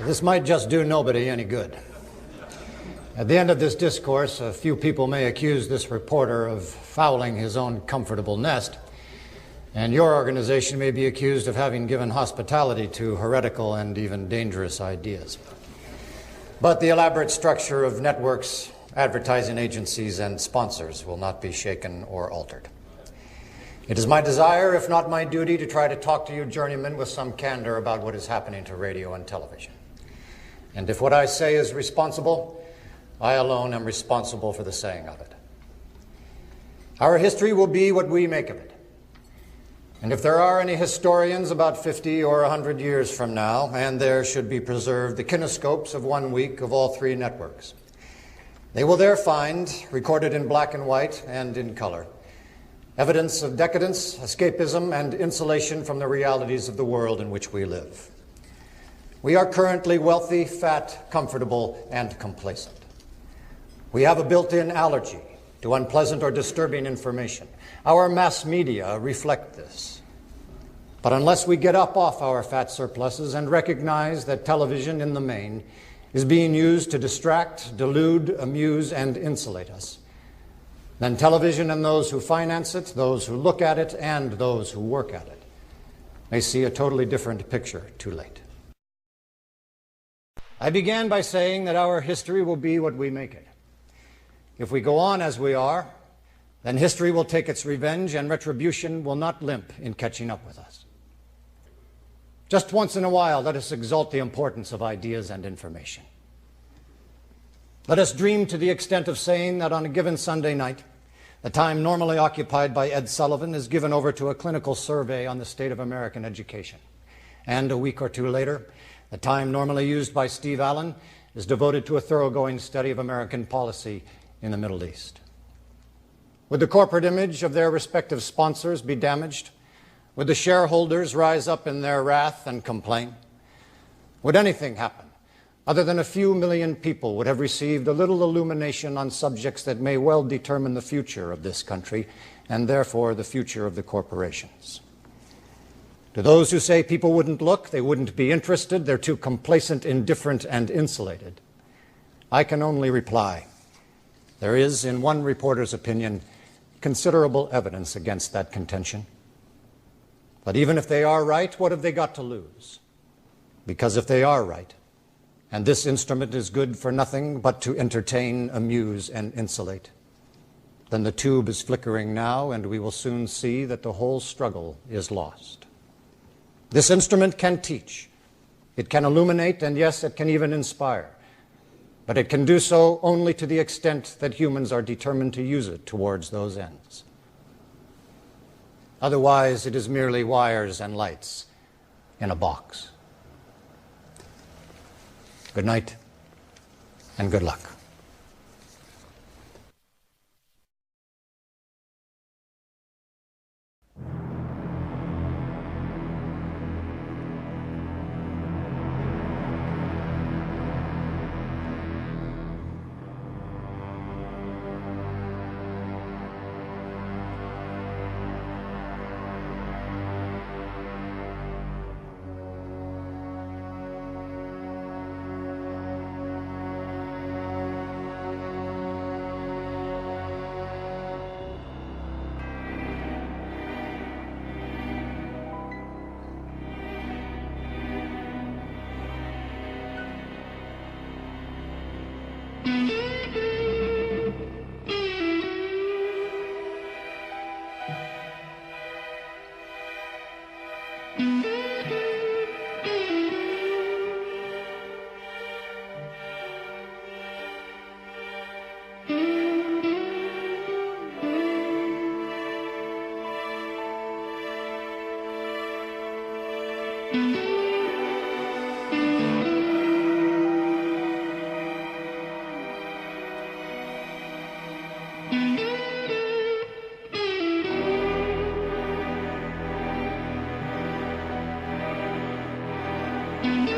This might just do nobody any good. At the end of this discourse, a few people may accuse this reporter of fouling his own comfortable nest, and your organization may be accused of having given hospitality to heretical and even dangerous ideas. But the elaborate structure of networks, advertising agencies, and sponsors will not be shaken or altered. It is my desire, if not my duty, to try to talk to you journeymen with some candor about what is happening to radio and television. And if what I say is responsible, I alone am responsible for the saying of it. Our history will be what we make of it. And if there are any historians about 50 or 100 years from now, and there should be preserved the kinescopes of 1 week of all three networks, they will there find, recorded in black and white and in color, evidence of decadence, escapism, and insulation from the realities of the world in which we live. We are currently wealthy, fat, comfortable, and complacent. We have a built-in allergy to unpleasant or disturbing information. Our mass media reflect this. But unless we get up off our fat surpluses and recognize that television, in the main, is being used to distract, delude, amuse, and insulate us, then television and those who finance it, those who look at it, and those who work at it may see a totally different picture too late. I began by saying that our history will be what we make it. If we go on as we are, then history will take its revenge and retribution will not limp in catching up with us. Just once in a while, let us exalt the importance of ideas and information. Let us dream to the extent of saying that on a given Sunday night, the time normally occupied by Ed Sullivan is given over to a clinical survey on the state of American education. And a week or two later, the time normally used by Steve Allen is devoted to a thoroughgoing study of American policy in the Middle East. Would the corporate image of their respective sponsors be damaged? Would the shareholders rise up in their wrath and complain? Would anything happen other than a few million people would have received a little illumination on subjects that may well determine the future of this country and therefore the future of the corporations? To those who say people wouldn't look, they wouldn't be interested, they're too complacent, indifferent, and insulated, I can only reply, there is, in one reporter's opinion, considerable evidence against that contention. But even if they are right, what have they got to lose? Because if they are right, and this instrument is good for nothing but to entertain, amuse, and insulate, then the tube is flickering now, and we will soon see that the whole struggle is lost. This instrument can teach, it can illuminate, and yes, it can even inspire. But it can do so only to the extent that humans are determined to use it towards those ends. Otherwise, it is merely wires and lights in a box. Good night, and good luck. Mm-hmm.